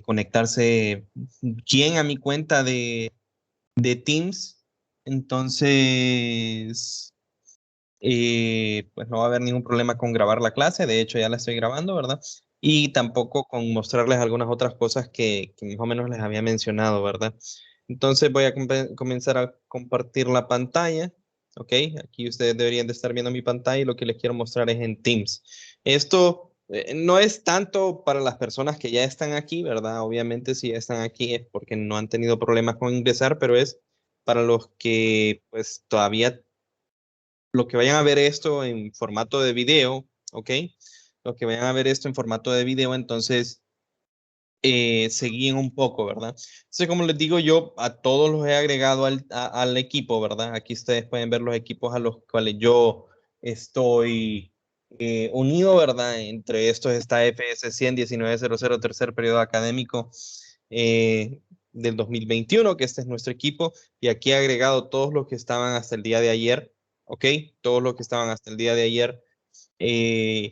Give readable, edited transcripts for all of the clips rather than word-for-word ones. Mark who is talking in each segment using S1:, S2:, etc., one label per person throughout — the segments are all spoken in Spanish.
S1: conectarse quién a mi cuenta de Teams. Entonces, pues no va a haber ningún problema con grabar la clase. De hecho, ya la estoy grabando, ¿verdad? Y tampoco con mostrarles algunas otras cosas que más o menos les había mencionado, ¿verdad? Entonces voy a comenzar a compartir la pantalla. Ok, aquí ustedes deberían de estar viendo mi pantalla y lo que les quiero mostrar es en Teams. Esto no es tanto para las personas que ya están aquí, ¿verdad? Obviamente si ya están aquí es porque no han tenido problemas con ingresar, pero es para los que pues todavía, los que vayan a ver esto en formato de video, ¿ok? Los que vayan a ver esto en formato de video, entonces se guíen un poco, ¿verdad? Entonces, como les digo, yo a todos los he agregado al equipo, ¿verdad? Aquí ustedes pueden ver los equipos a los cuales yo estoy unido, ¿verdad? Entre estos está FS 100 1900, tercer periodo académico eh, del 2021, que este es nuestro equipo, y aquí he agregado todos los que estaban hasta el día de ayer, ¿ok? Todos los que estaban hasta el día de ayer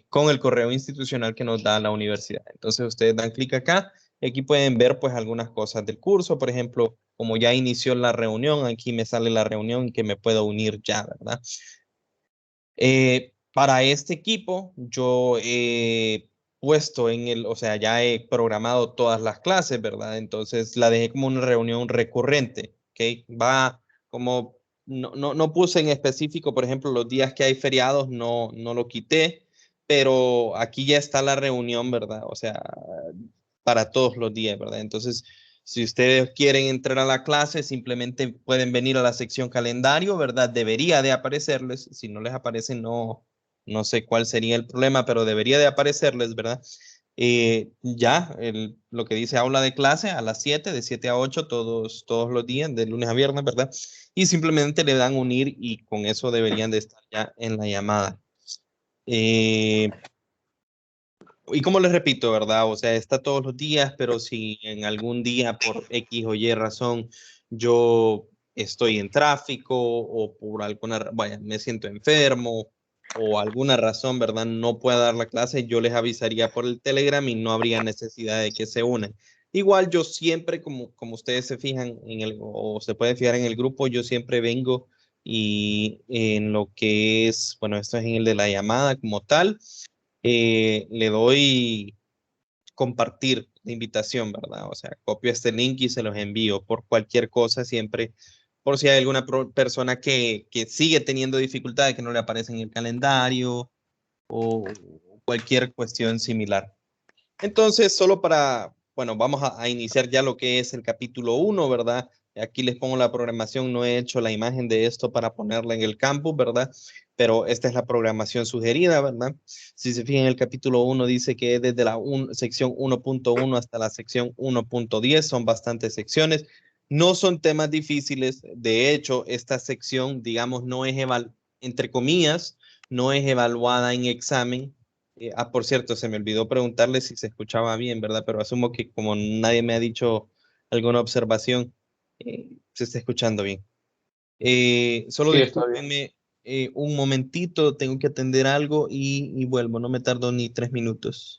S1: con el correo institucional que nos da la universidad. Entonces ustedes dan clic acá y aquí pueden ver pues algunas cosas del curso, por ejemplo, como ya inició la reunión, aquí me sale la reunión y que me puedo unir ya, ¿verdad? Para este equipo yo he puesto en el, o sea, ya he programado todas las clases, ¿verdad? Entonces la dejé como una reunión recurrente, ¿ok? Va como, no puse en específico, por ejemplo, los días que hay feriados, no lo quité, pero aquí ya está la reunión, ¿verdad? O sea, para todos los días, ¿verdad? Entonces, si ustedes quieren entrar a la clase, simplemente pueden venir a la sección calendario, ¿verdad? Debería de aparecerles. Si no les aparece, no sé cuál sería el problema, pero debería de aparecerles, ¿verdad? Lo que dice aula de clase a las 7, de 7 a 8, todos los días, de lunes a viernes, ¿verdad? Y simplemente le dan unir y con eso deberían de estar ya en la llamada. Eh, y como les repito, ¿verdad? O sea, está todos los días, pero si en algún día por X o Y razón yo estoy en tráfico o por alguna, vaya, me siento enfermo o alguna razón, ¿verdad? No pueda dar la clase, yo les avisaría por el Telegram y no habría necesidad de que se unan. Igual yo siempre, como ustedes se fijan en el, o se pueden fijar en el grupo, yo siempre vengo y en lo que es, bueno, esto es en el de la llamada como tal le doy compartir la invitación, ¿verdad? O sea, copio este link y se los envío por cualquier cosa, siempre, por si hay alguna persona que sigue teniendo dificultades, que no le aparece en el calendario o cualquier cuestión similar. Entonces, solo para, bueno, vamos a iniciar ya lo que es el capítulo 1, ¿verdad? Aquí les pongo la programación, no he hecho la imagen de esto para ponerla en el campus, ¿verdad? Pero esta es la programación sugerida, ¿verdad? Si se fijan, el capítulo 1 dice que es desde la sección 1.1 hasta la sección 1.10, son bastantes secciones. No son temas difíciles, de hecho, esta sección, digamos, no es, entre comillas, no es evaluada en examen, por cierto, se me olvidó preguntarle si se escuchaba bien, ¿verdad? Pero asumo que como nadie me ha dicho alguna observación, se está escuchando bien. Solo
S2: Sí, está bien.
S1: discúlpenme un momentito, tengo que atender algo y vuelvo, no me tardo ni 3 minutos.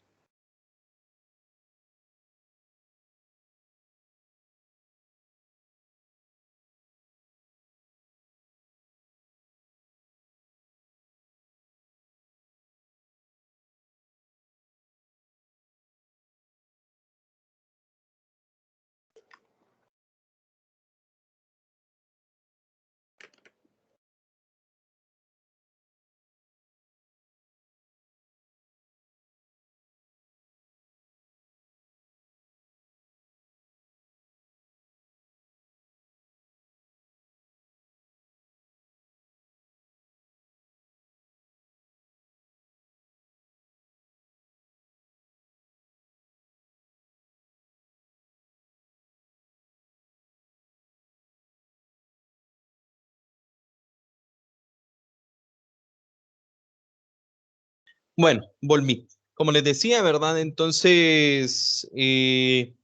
S1: Bueno, volví. Como les decía, ¿verdad? Entonces, hoy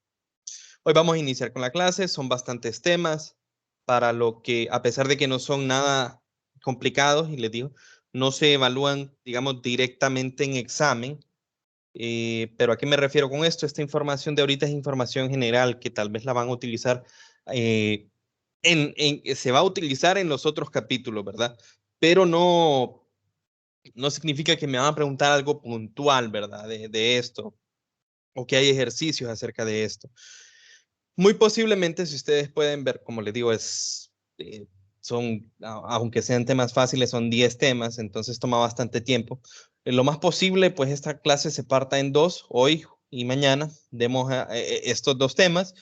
S1: vamos a iniciar con la clase, son bastantes temas, para lo que, a pesar de que no son nada complicados, y les digo, no se evalúan, digamos, directamente en examen, Pero ¿a qué me refiero con esto? Esta información de ahorita es información general que tal vez la van a utilizar, se va a utilizar en los otros capítulos, ¿verdad? Pero no significa que me van a preguntar algo puntual, ¿verdad? De esto, o que hay ejercicios acerca de esto. Muy posiblemente, si ustedes pueden ver, como les digo, aunque sean temas fáciles, son 10 temas, entonces toma bastante tiempo. Lo más posible, pues esta clase se parta en dos, hoy y mañana, demos estos dos temas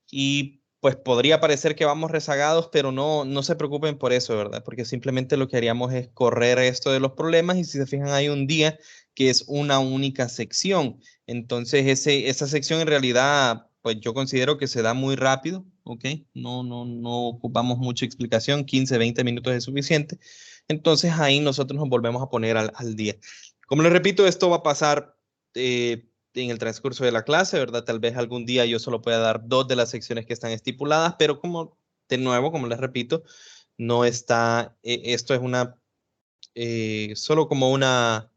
S1: y pues podría parecer que vamos rezagados, pero no se preocupen por eso, ¿verdad? Porque simplemente lo que haríamos es correr esto de los problemas y si se fijan hay un día que es una única sección. Entonces esa sección en realidad, pues yo considero que se da muy rápido, ¿ok? No ocupamos mucha explicación, 15, 20 minutos es suficiente. Entonces ahí nosotros nos volvemos a poner al día. Como les repito, esto va a pasar en el transcurso de la clase, ¿verdad? Tal vez algún día yo solo pueda dar 2 de las secciones que están estipuladas, pero como, de nuevo, como les repito, no está, esto es solo como una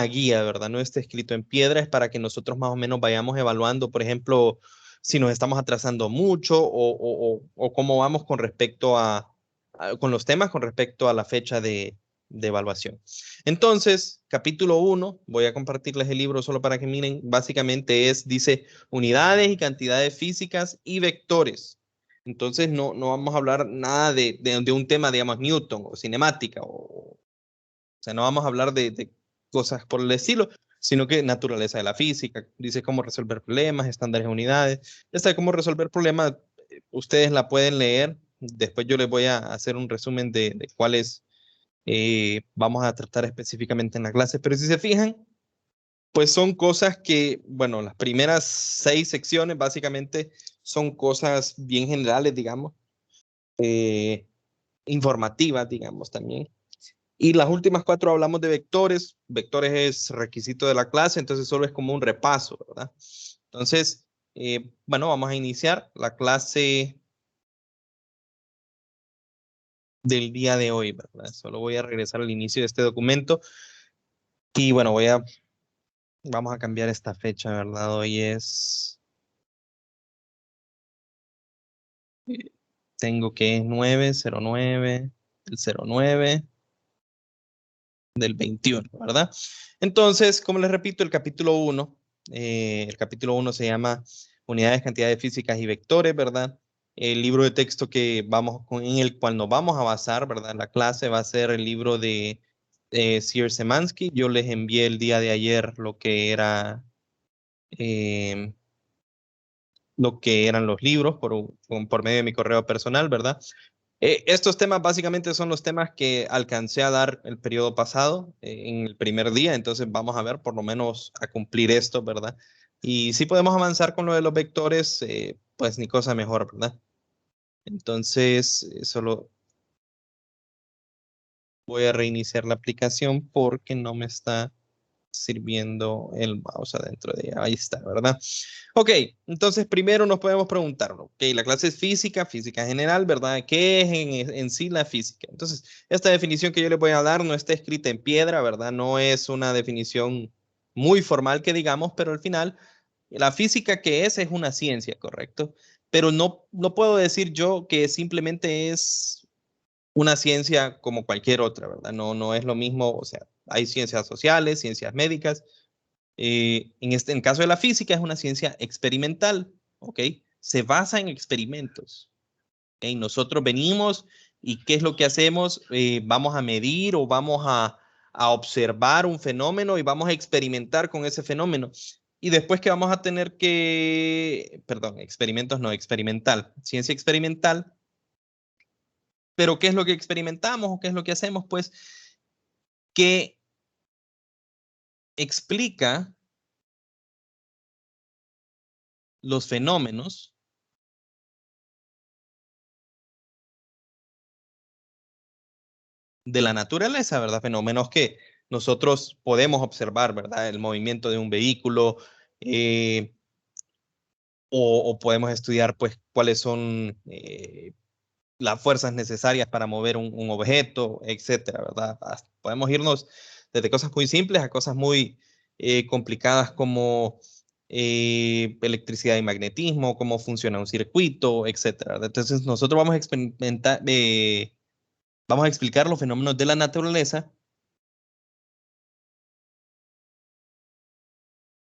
S1: guía, ¿verdad? No está escrito en piedra, es para que nosotros más o menos vayamos evaluando, por ejemplo, si nos estamos atrasando mucho o cómo vamos con respecto con los temas con respecto a la fecha de evaluación. Entonces, capítulo 1, voy a compartirles el libro solo para que miren, básicamente dice unidades y cantidades físicas y vectores. Entonces, no vamos a hablar nada de un tema, digamos, Newton o cinemática o sea, no vamos a hablar de cosas por el estilo, sino que naturaleza de la física, dice cómo resolver problemas, estándares de unidades. Esta de cómo resolver problemas, ustedes la pueden leer. Después yo les voy a hacer un resumen de cuáles vamos a tratar específicamente en la clase. Pero si se fijan, pues son cosas que, bueno, las primeras 6 secciones básicamente son cosas bien generales, digamos, informativas, digamos, también. Y las últimas 4 hablamos de vectores. Vectores es requisito de la clase, entonces solo es como un repaso, ¿verdad? Entonces, bueno, vamos a iniciar la clase del día de hoy, ¿verdad? Solo voy a regresar al inicio de este documento. Y bueno, vamos a cambiar esta fecha, ¿verdad? Hoy tengo que 9/09, el 09 del 21, ¿verdad? Entonces, como les repito, el capítulo 1 se llama Unidades, Cantidades Físicas y Vectores, ¿verdad? El libro de texto en el cual nos vamos a basar, ¿verdad? La clase va a ser el libro de Sir Semansky. Yo les envié el día de ayer eh, lo que eran los libros por medio de mi correo personal, ¿verdad? Estos temas básicamente son los temas que alcancé a dar el periodo pasado, en el primer día, entonces vamos a ver por lo menos a cumplir esto, ¿verdad? Y si podemos avanzar con lo de los vectores, pues ni cosa mejor, ¿verdad? Entonces, solo voy a reiniciar la aplicación porque no me está sirviendo el mouse adentro de ella. Ahí está, ¿verdad? Ok, entonces primero nos podemos preguntar, ok, la clase es física, física general, ¿verdad? ¿Qué es en sí la física? Entonces, esta definición que yo les voy a dar no está escrita en piedra, ¿verdad? No es una definición muy formal que digamos, pero al final, la física que es una ciencia, ¿correcto? Pero no puedo decir yo que simplemente es una ciencia como cualquier otra, ¿verdad? No es lo mismo, o sea, hay ciencias sociales, ciencias médicas. En el caso de la física es una ciencia experimental, ¿ok? Se basa en experimentos. ¿Ok? Nosotros venimos y ¿qué es lo que hacemos? Vamos a medir o vamos a observar un fenómeno y vamos a experimentar con ese fenómeno. Y después que vamos a tener perdón, experimentos no, experimental, ciencia experimental. Pero ¿qué es lo que experimentamos o qué es lo que hacemos? Pues que explica los fenómenos de la naturaleza, ¿verdad? Fenómenos que nosotros podemos observar, ¿verdad? El movimiento de un vehículo, eh, o podemos estudiar, pues, cuáles son las fuerzas necesarias para mover un objeto, etcétera, ¿verdad? Podemos irnos desde cosas muy simples a cosas muy complicadas como electricidad y magnetismo, cómo funciona un circuito, etcétera. Entonces nosotros vamos a experimentar, vamos a explicar los fenómenos de la naturaleza.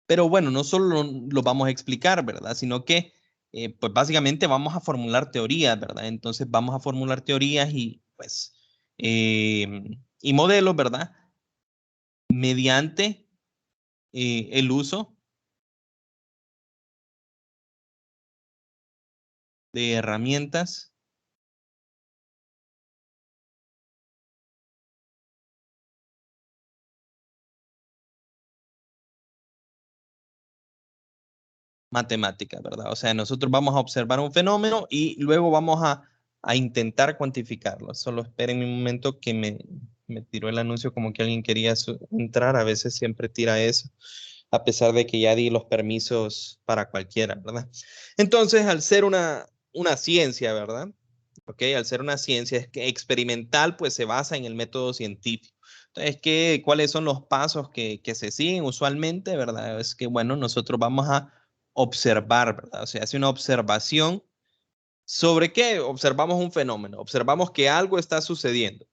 S1: Pero bueno, no solo lo vamos a explicar, ¿verdad? Sino que, pues básicamente vamos a formular teorías, ¿verdad? Entonces vamos a formular teorías y, pues, y modelos, ¿verdad? Mediante el uso de herramientas matemáticas, ¿verdad? O sea, nosotros vamos a observar un fenómeno y luego vamos a intentar cuantificarlo. Solo esperen un momento que me tiró el anuncio como que alguien quería entrar. A veces siempre tira eso, a pesar de que ya di los permisos para cualquiera, ¿verdad? Entonces, al ser una ciencia, ¿verdad? Ok, al ser una ciencia experimental, pues se basa en el método científico. Entonces, ¿cuáles son los pasos que se siguen usualmente, verdad? Es que, bueno, nosotros vamos a observar, ¿verdad? O sea, hace una observación sobre qué observamos un fenómeno, observamos que algo está sucediendo.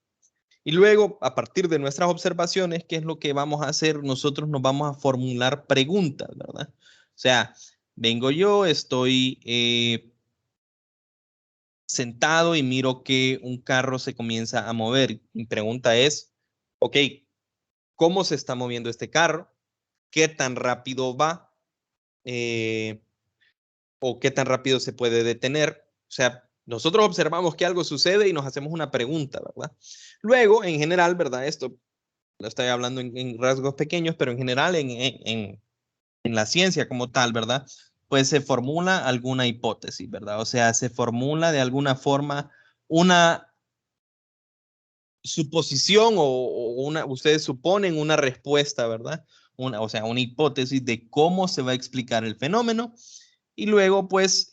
S1: Y luego, a partir de nuestras observaciones, ¿qué es lo que vamos a hacer? Nosotros nos vamos a formular preguntas, ¿verdad? O sea, vengo yo, estoy sentado y miro que un carro se comienza a mover. Mi pregunta es, ok, ¿cómo se está moviendo este carro? ¿Qué tan rápido va? Eh, ¿O qué tan rápido se puede detener? O sea, nosotros observamos que algo sucede y nos hacemos una pregunta, ¿verdad? Luego, en general, ¿verdad? Esto lo estoy hablando en rasgos pequeños, pero en general en la ciencia como tal, ¿verdad? Pues se formula alguna hipótesis, ¿verdad? O sea, se formula de alguna forma una suposición o ustedes suponen una respuesta, ¿verdad? O sea, una hipótesis de cómo se va a explicar el fenómeno y luego, pues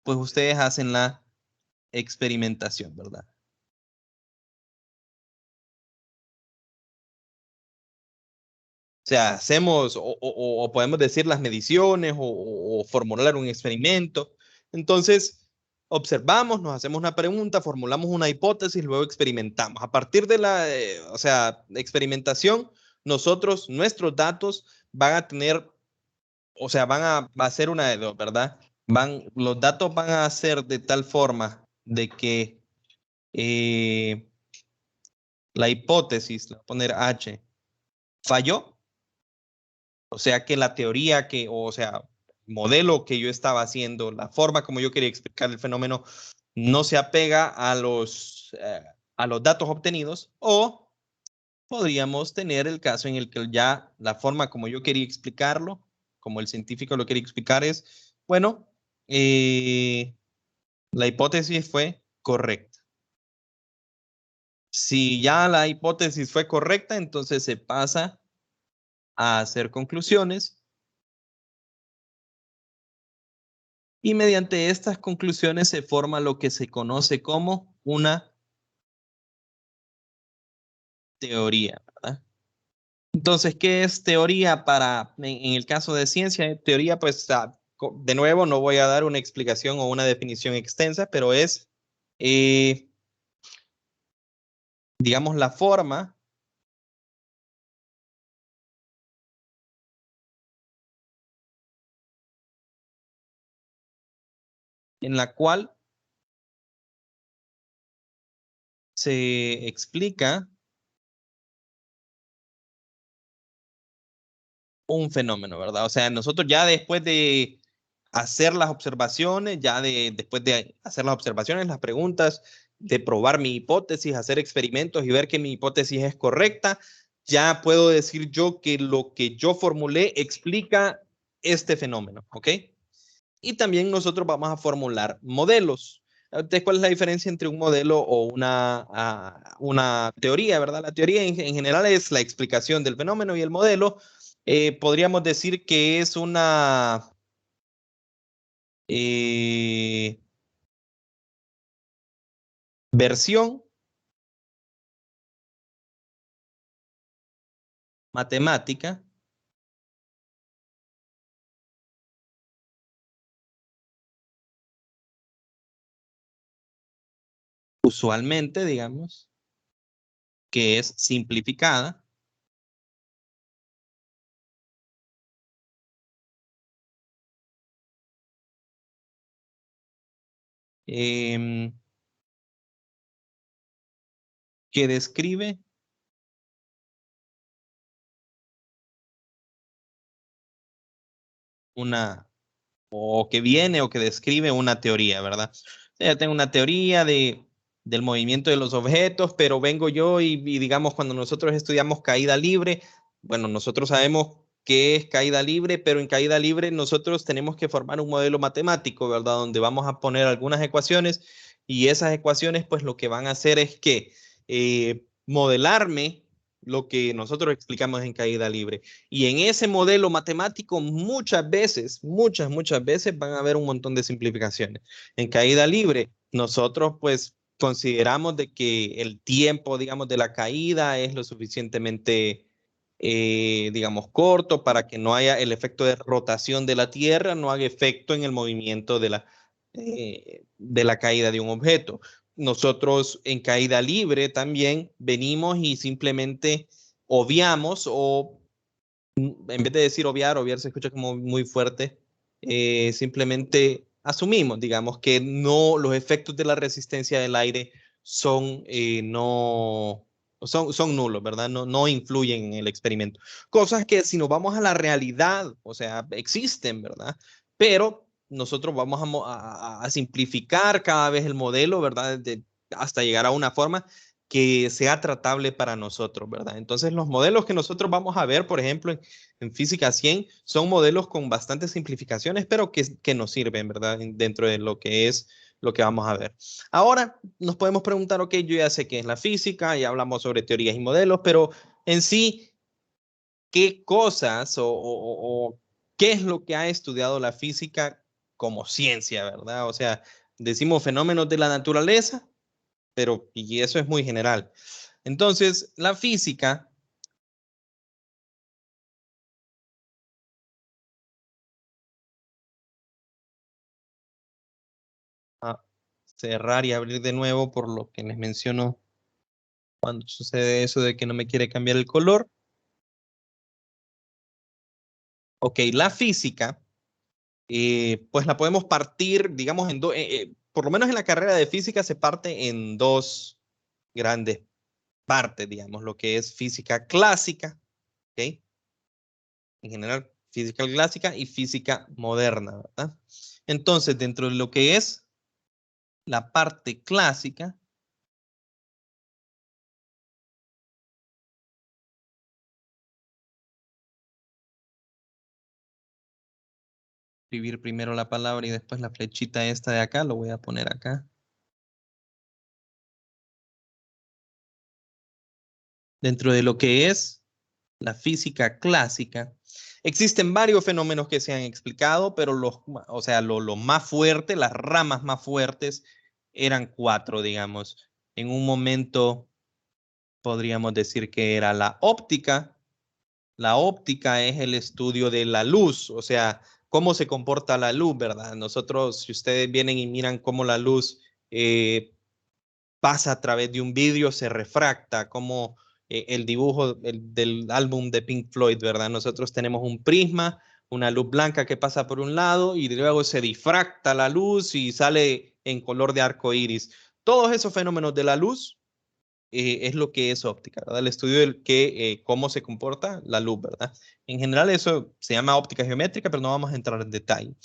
S1: ustedes hacen la experimentación, ¿verdad? O sea, hacemos o podemos decir las mediciones o formular un experimento. Entonces, observamos, nos hacemos una pregunta, formulamos una hipótesis, luego experimentamos. A partir de la, o sea, experimentación, nuestros datos van a tener, o sea, va a ser una de dos, ¿verdad? Los datos van a ser de tal forma de que eh, la hipótesis, le voy a poner H, falló. O sea que la teoría o sea, modelo que yo estaba haciendo, la forma como yo quería explicar el fenómeno, no se apega a los datos obtenidos, o podríamos tener el caso en el que ya la forma como yo quería explicarlo, como el científico lo quería explicar es, bueno, la hipótesis fue correcta. Si ya la hipótesis fue correcta, entonces se pasa a hacer conclusiones y mediante estas conclusiones se forma lo que se conoce como una teoría, ¿verdad? Entonces, ¿qué es teoría en el caso de ciencia? Teoría, pues, de nuevo, no voy a dar una explicación o una definición extensa, pero es, eh, digamos, la forma en la cual se explica un fenómeno, ¿verdad? O sea, nosotros ya después de hacer las observaciones, después de hacer las observaciones, las preguntas, de probar mi hipótesis, hacer experimentos y ver que mi hipótesis es correcta, ya puedo decir yo que lo que yo formulé explica este fenómeno, ¿ok? Y también nosotros vamos a formular modelos. Entonces, ¿cuál es la diferencia entre un modelo o una teoría, verdad? La teoría en general es la explicación del fenómeno y el modelo podríamos decir que es una eh, versión matemática usualmente, digamos, que es simplificada. em, que describe una, o que viene o que describe una teoría, ¿verdad? O sea, tengo una teoría del movimiento de los objetos, pero vengo yo y digamos, cuando nosotros estudiamos caída libre, bueno, nosotros sabemos qué es caída libre, pero en caída libre nosotros tenemos que formar un modelo matemático, ¿verdad? Donde vamos a poner algunas ecuaciones y esas ecuaciones, pues lo que van a hacer es que modelarme lo que nosotros explicamos en caída libre. Y en ese modelo matemático muchas veces van a haber un montón de simplificaciones. En caída libre, nosotros pues consideramos de que el tiempo, digamos, de la caída es lo suficientemente, digamos, corto para que no haya el efecto de rotación de la Tierra, no haga efecto en el movimiento de la caída de un objeto. Nosotros en caída libre también venimos y simplemente obviamos o en vez de decir obviar, obviar se escucha como muy fuerte, simplemente asumimos, digamos, que no los efectos de la resistencia del aire son, no, son nulos, ¿verdad? No, no influyen en el experimento. Cosas que si nos vamos a la realidad, o sea, existen, ¿verdad? Pero nosotros vamos a simplificar cada vez el modelo, ¿verdad? Hasta llegar a una forma que sea tratable para nosotros, ¿verdad? Entonces, los modelos que nosotros vamos a ver, por ejemplo, en Física 100, son modelos con bastantes simplificaciones, pero que nos sirven, ¿verdad? Dentro de lo que es lo que vamos a ver. Ahora nos podemos preguntar, ok, yo ya sé qué es la física, ya hablamos sobre teorías y modelos, pero en sí, ¿qué cosas o qué es lo que ha estudiado la física como ciencia, ¿verdad? O sea, decimos fenómenos de la naturaleza, pero y eso es muy general. Entonces, la física, a cerrar y abrir de nuevo por lo que les menciono cuando sucede eso de que no me quiere cambiar el color. Ok, la física, pues la podemos partir, digamos, en dos, por lo menos en la carrera de física se parte en dos grandes partes, digamos, lo que es física clásica, ¿ok? En general, física clásica y física moderna, ¿verdad? Entonces, dentro de lo que es la parte clásica, escribir primero la palabra y después la flechita esta de acá, lo voy a poner acá. Dentro de lo que es la física clásica, existen varios fenómenos que se han explicado, pero o sea, lo más fuerte, las ramas más fuertes eran cuatro, digamos. En un momento podríamos decir que era la óptica. La óptica es el estudio de la luz, o sea, cómo se comporta la luz, ¿verdad? Nosotros, si ustedes vienen y miran cómo la luz pasa a través de un vidrio, se refracta, como el dibujo del álbum de Pink Floyd, ¿verdad? Nosotros tenemos un prisma, una luz blanca que pasa por un lado y luego se difracta la luz y sale en color de arco iris. Todos esos fenómenos de la luz es lo que es óptica, ¿verdad? El estudio del cómo se comporta la luz, ¿verdad? En general eso se llama óptica geométrica, pero no vamos a entrar en detalle.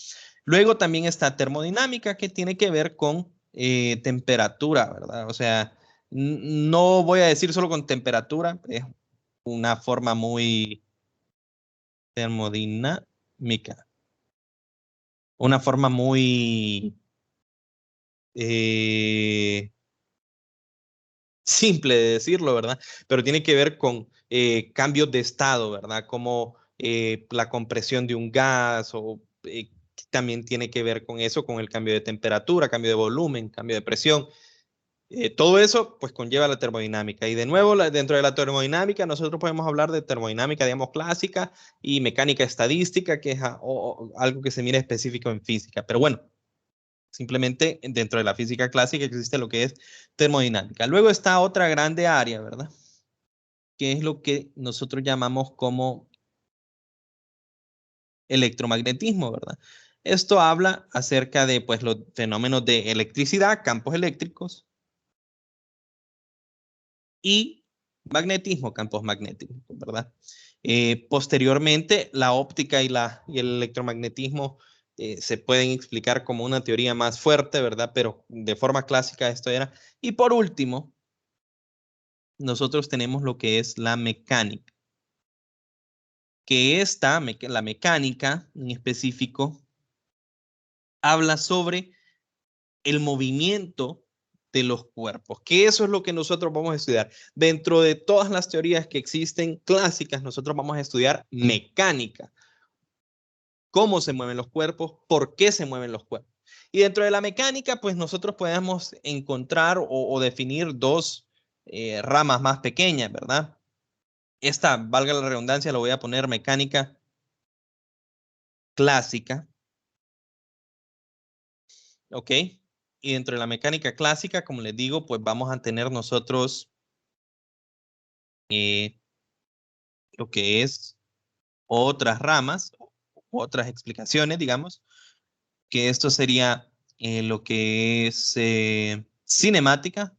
S1: Luego también está termodinámica, que tiene que ver con temperatura, ¿verdad? O sea, no voy a decir solo con temperatura, es una forma muy termodinámica, una forma muy eh, simple de decirlo, ¿verdad? Pero tiene que ver con cambios de estado, ¿verdad? Como la compresión de un gas o también tiene que ver con eso, con el cambio de temperatura, cambio de volumen, cambio de presión. Todo eso pues conlleva la termodinámica. Y de nuevo, dentro de la termodinámica, nosotros podemos hablar de termodinámica, digamos, clásica y mecánica estadística, que es algo que se mira específico en física. Pero bueno, Simplemente dentro de la física clásica existe lo que es termodinámica. Luego está otra grande área, ¿verdad? Que es lo que nosotros llamamos como electromagnetismo, ¿verdad? Esto habla acerca de pues, los fenómenos de electricidad, campos eléctricos, y magnetismo, campos magnéticos, ¿verdad? Posteriormente, la óptica y el electromagnetismo se pueden explicar como una teoría más fuerte, ¿verdad? Pero de forma clásica esto era. Y por último, nosotros tenemos lo que es la mecánica, que la mecánica en específico, habla sobre el movimiento de los cuerpos, que eso es lo que nosotros vamos a estudiar. Dentro de todas las teorías que existen clásicas, nosotros vamos a estudiar mecánica, cómo se mueven los cuerpos, por qué se mueven los cuerpos. Y dentro de la mecánica, pues nosotros podemos encontrar o definir dos ramas más pequeñas, ¿verdad? Esta, valga la redundancia, lo voy a poner mecánica clásica, ¿ok? Y dentro de la mecánica clásica, como les digo, pues vamos a tener nosotros eh, lo que es otras ramas, otras explicaciones, digamos, que esto sería lo que es cinemática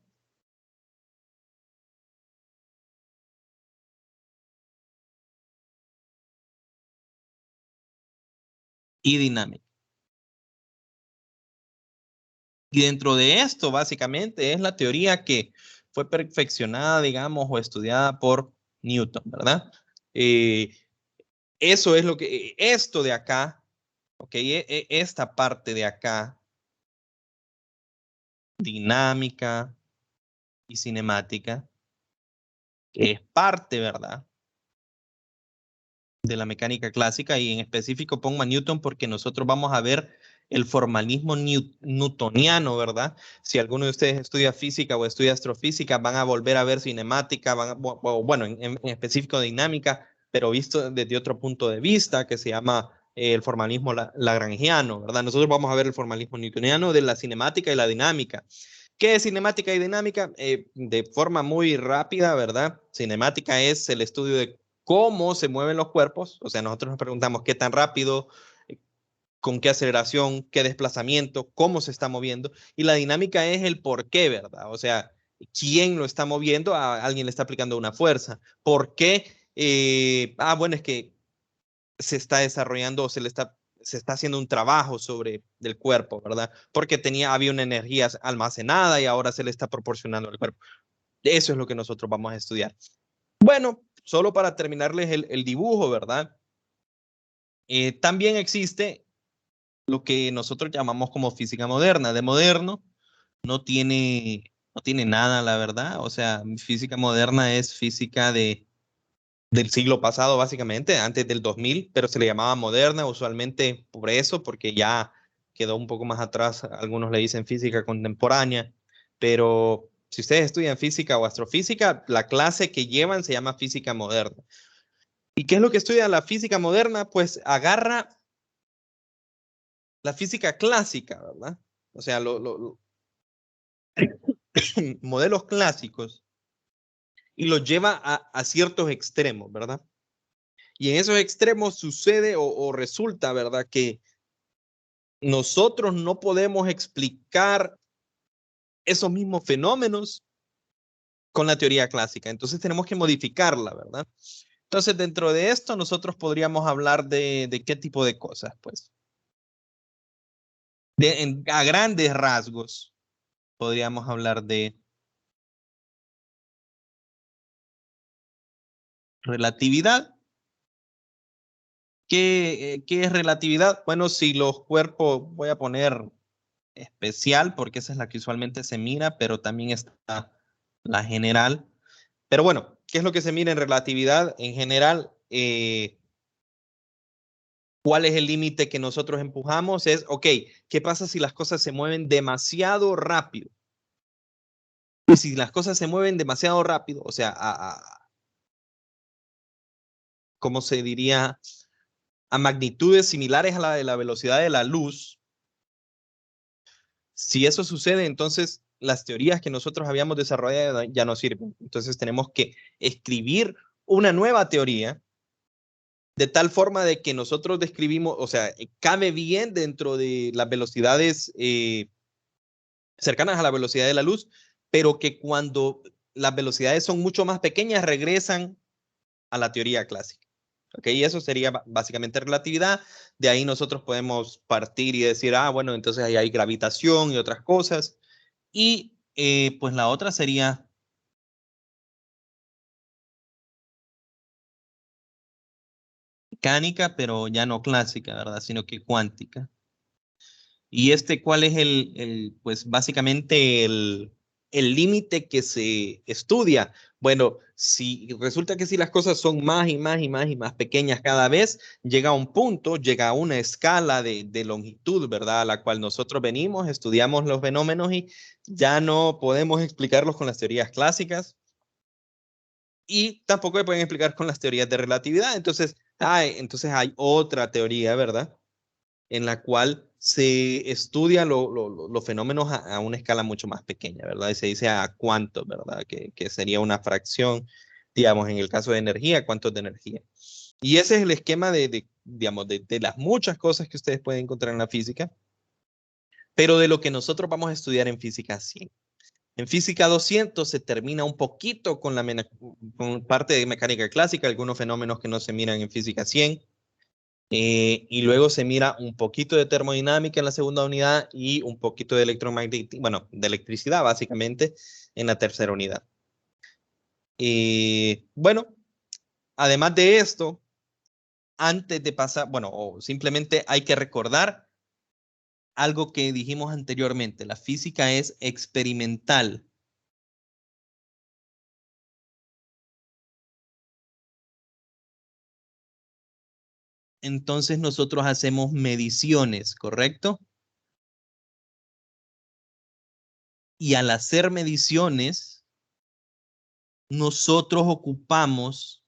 S1: y dinámica. Y dentro de esto, básicamente, es la teoría que fue perfeccionada, digamos, o estudiada por Newton, ¿verdad? Eh, Eso es lo que, esto de acá, ok, esta parte de acá, dinámica y cinemática, que es parte, ¿verdad? De la mecánica clásica y en específico pongo a Newton porque nosotros vamos a ver el formalismo newtoniano, ¿verdad? Si alguno de ustedes estudia física o estudia astrofísica, van a volver a ver cinemática, bueno, en específico dinámica, pero visto desde otro punto de vista que se llama el formalismo lagrangiano, ¿verdad? Nosotros vamos a ver el formalismo newtoniano de la cinemática y la dinámica. ¿Qué es cinemática y dinámica? De forma muy rápida, ¿verdad? Cinemática es el estudio de cómo se mueven los cuerpos, o sea, nosotros nos preguntamos qué tan rápido, con qué aceleración, qué desplazamiento, cómo se está moviendo, y la dinámica es el por qué, ¿verdad? O sea, quién lo está moviendo, a alguien le está aplicando una fuerza, por qué, bueno, es que se está desarrollando o se está haciendo un trabajo sobre el cuerpo, ¿verdad? Porque había una energía almacenada y ahora se le está proporcionando al cuerpo. Eso es lo que nosotros vamos a estudiar. Bueno, solo para terminarles el dibujo, ¿verdad? También existe lo que nosotros llamamos como física moderna. De moderno no tiene nada, la verdad. O sea, física moderna es física del siglo pasado, básicamente, antes del 2000, pero se le llamaba moderna usualmente por eso, porque ya quedó un poco más atrás. Algunos le dicen física contemporánea, pero si ustedes estudian física o astrofísica, la clase que llevan se llama física moderna. ¿Y qué es lo que estudia la física moderna? Pues agarra la física clásica, ¿verdad? O sea, modelos clásicos y los lleva a ciertos extremos, ¿verdad? Y en esos extremos sucede o resulta, ¿verdad? Que nosotros no podemos explicar esos mismos fenómenos con la teoría clásica. Entonces tenemos que modificarla, ¿verdad? Entonces, dentro de esto, nosotros podríamos hablar de qué tipo de cosas, pues. A grandes rasgos, podríamos hablar de relatividad. ¿Qué es relatividad? Bueno, si los cuerpos, voy a poner especial porque esa es la que usualmente se mira, pero también está la general. Pero bueno, ¿qué es lo que se mira en relatividad? En general, ¿cuál es el límite que nosotros empujamos? Es, ok, ¿qué pasa si las cosas se mueven demasiado rápido? Y si las cosas se mueven demasiado rápido, o sea, ¿cómo se diría? A magnitudes similares a la de la velocidad de la luz, Si eso sucede, entonces las teorías que nosotros habíamos desarrollado ya no sirven. Entonces tenemos que escribir una nueva teoría de tal forma de que nosotros describimos, o sea, cabe bien dentro de las velocidades cercanas a la velocidad de la luz, pero que cuando las velocidades son mucho más pequeñas regresan a la teoría clásica. ¿Ok? Y eso sería básicamente relatividad. De ahí nosotros podemos partir y decir, ah, bueno, entonces ahí hay gravitación y otras cosas. Y pues la otra sería mecánica, pero ya no clásica, ¿verdad? Sino que cuántica. Y ¿cuál es pues básicamente el límite que se estudia? Bueno, si resulta que si las cosas son más y más y más y más pequeñas cada vez, llega a un punto, llega a una escala de longitud, ¿verdad? A la cual nosotros venimos, estudiamos los fenómenos y ya no podemos explicarlos con las teorías clásicas y tampoco se pueden explicar con las teorías de relatividad. Entonces hay otra teoría, ¿verdad? En la cual se estudia los fenómenos a una escala mucho más pequeña, ¿verdad? Y se dice a cuántos, ¿verdad? Que sería una fracción, digamos, en el caso de energía, cuántos de energía. Y ese es el esquema digamos, de las muchas cosas que ustedes pueden encontrar en la física, pero de lo que nosotros vamos a estudiar en física 100. En física 200 se termina un poquito con parte de mecánica clásica, algunos fenómenos que no se miran en física 100. Y luego se mira un poquito de termodinámica en la segunda unidad y un poquito de electromagnetismo, bueno, de electricidad básicamente en la tercera unidad. Y bueno, además de esto, antes de pasar, bueno, o simplemente hay que recordar algo que dijimos anteriormente, la física es experimental. Entonces nosotros hacemos mediciones, ¿correcto? Y al hacer mediciones, nosotros ocupamos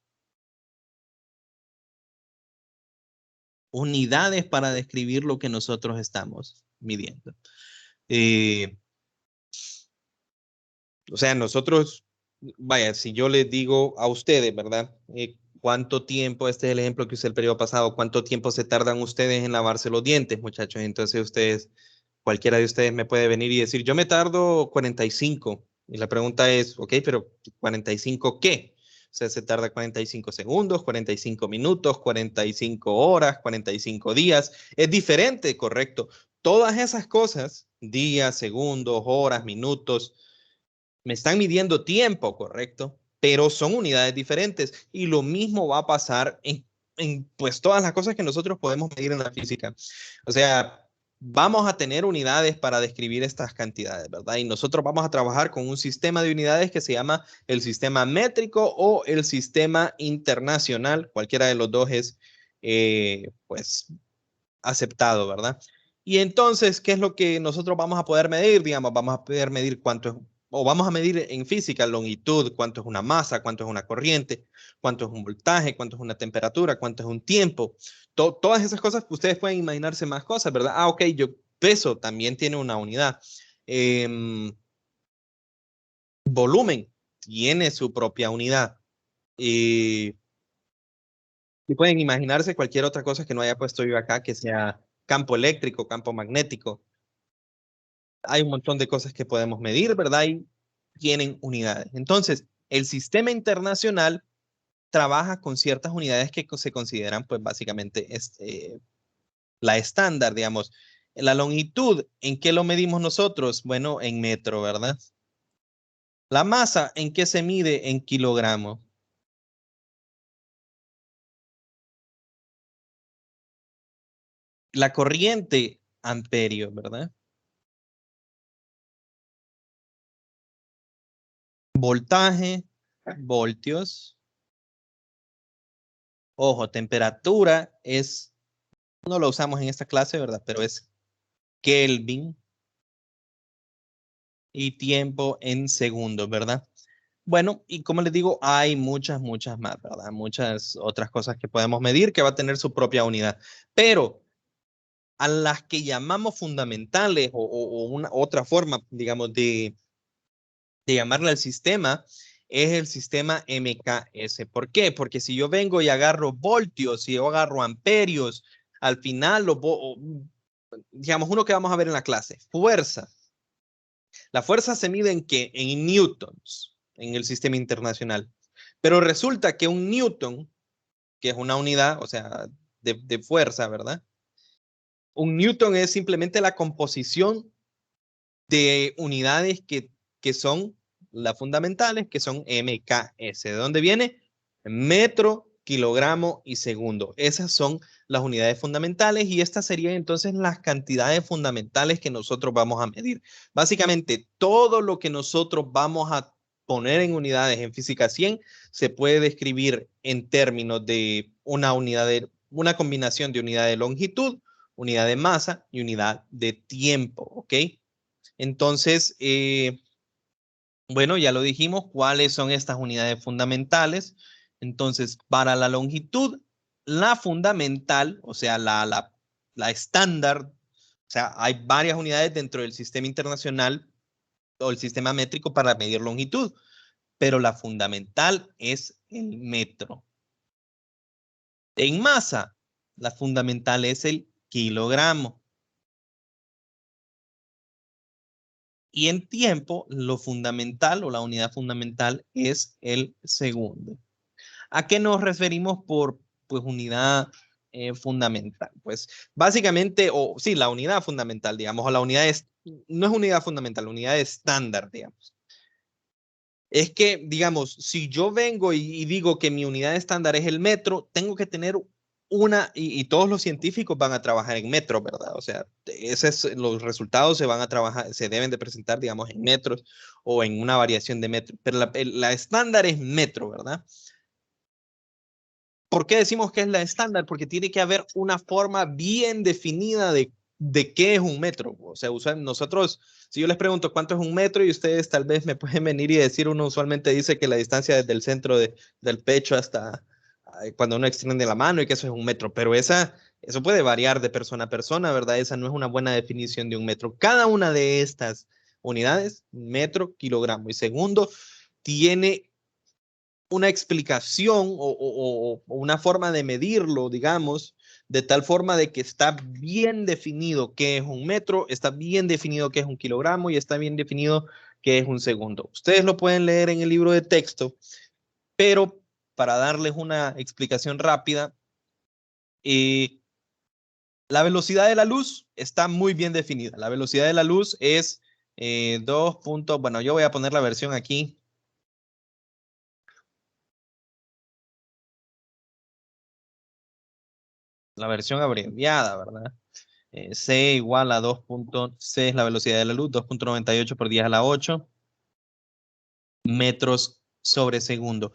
S1: unidades para describir lo que nosotros estamos midiendo. Eh, o sea, nosotros, vaya, si yo les digo a ustedes, ¿verdad? ¿Cuánto tiempo, este es el ejemplo que usé el periodo pasado, cuánto tiempo se tardan ustedes en lavarse los dientes, muchachos? Entonces ustedes, cualquiera de ustedes me puede venir y decir, yo me tardo 45. Y la pregunta es, ok, pero ¿45 qué? O sea, se tarda 45 segundos, 45 minutos, 45 horas, 45 días. Es diferente, correcto. Todas esas cosas, días, segundos, horas, minutos, me están midiendo tiempo, correcto, pero son unidades diferentes y lo mismo va a pasar en pues todas las cosas que nosotros podemos medir en la física. O sea, vamos a tener unidades para describir estas cantidades, ¿verdad? Y nosotros vamos a trabajar con un sistema de unidades que se llama el sistema métrico o el sistema internacional. Cualquiera de los dos es, pues, aceptado, ¿verdad? Y entonces, ¿qué es lo que nosotros vamos a poder medir? Digamos, vamos a poder medir cuánto es, o vamos a medir en física longitud, cuánto es una masa, cuánto es una corriente, cuánto es un voltaje, cuánto es una temperatura, cuánto es un tiempo. Todas esas cosas, ustedes pueden imaginarse más cosas, ¿verdad? Ah, ok, peso también tiene una unidad. Eh, volumen tiene su propia unidad. Eh, y pueden imaginarse cualquier otra cosa que no haya puesto yo acá, que sea campo eléctrico, campo magnético. Hay un montón de cosas que podemos medir, ¿verdad? Y tienen unidades. Entonces, el sistema internacional trabaja con ciertas unidades que se consideran, pues básicamente, la estándar, digamos. La longitud, ¿en qué lo medimos nosotros? Bueno, en metro, ¿verdad? La masa, ¿en qué se mide? En kilogramos. La corriente, amperio, ¿verdad? Voltaje, voltios. Ojo, temperatura no lo usamos en esta clase, ¿verdad? Pero es Kelvin y tiempo en segundos, ¿verdad? Bueno, y como les digo, hay muchas, muchas más, ¿verdad? Muchas otras cosas que podemos medir que va a tener su propia unidad. Pero a las que llamamos fundamentales o una otra forma, digamos, de llamarle al sistema es el sistema MKS. ¿Por qué? Porque si yo vengo y agarro voltios, si yo agarro amperios, al final, digamos, uno que vamos a ver en la clase, fuerza. La fuerza se mide en qué? En newtons, en el sistema internacional. Pero resulta que un newton, que es una unidad, o sea, de fuerza, ¿verdad? Un newton es simplemente la composición de unidades que son las fundamentales, que son MKS. ¿De dónde viene? Metro, kilogramo y segundo. Esas son las unidades fundamentales y estas serían entonces las cantidades fundamentales que nosotros vamos a medir. Básicamente, todo lo que nosotros vamos a poner en unidades en física 100 se puede describir en términos de una combinación de unidad de longitud, unidad de masa y unidad de tiempo, ¿ok? Entonces, bueno, ya lo dijimos, ¿cuáles son estas unidades fundamentales? Entonces, para la longitud, la fundamental, o sea, la estándar, o sea, hay varias unidades dentro del sistema internacional o el sistema métrico para medir longitud, pero la fundamental es el metro. En masa, la fundamental es el kilogramo. Y en tiempo, lo fundamental o la unidad fundamental es el segundo. ¿A qué nos referimos por pues, unidad fundamental? Pues básicamente, o sí, la unidad fundamental, digamos, o la unidad no es unidad fundamental, unidad estándar, digamos. Es que, digamos, si yo vengo y digo que mi unidad estándar es el metro, tengo que tener y todos los científicos van a trabajar en metros, ¿verdad? O sea, los resultados se van a trabajar, se deben de presentar, digamos, en metros o en una variación de metros, pero la estándar es metro, ¿verdad? ¿Por qué decimos que es la estándar? Porque tiene que haber una forma bien definida de qué es un metro. O sea, nosotros, si yo les pregunto cuánto es un metro y ustedes tal vez me pueden venir y decir, uno usualmente dice que la distancia desde el centro del pecho hasta cuando uno extiende la mano y que eso es un metro, pero eso puede variar de persona a persona, ¿verdad? Esa no es una buena definición de un metro. Cada una de estas unidades, metro, kilogramo y segundo, tiene una explicación o una forma de medirlo, digamos, de tal forma de que está bien definido qué es un metro, está bien definido qué es un kilogramo y está bien definido qué es un segundo. Ustedes lo pueden leer en el libro de texto, pero para darles una explicación rápida, la velocidad de la luz está muy bien definida. La velocidad de la luz es 2. Bueno, yo voy a poner la versión aquí. La versión abreviada, ¿verdad? C igual a 2.c es la velocidad de la luz, 2.98 por 10 a la 8 metros sobre segundo.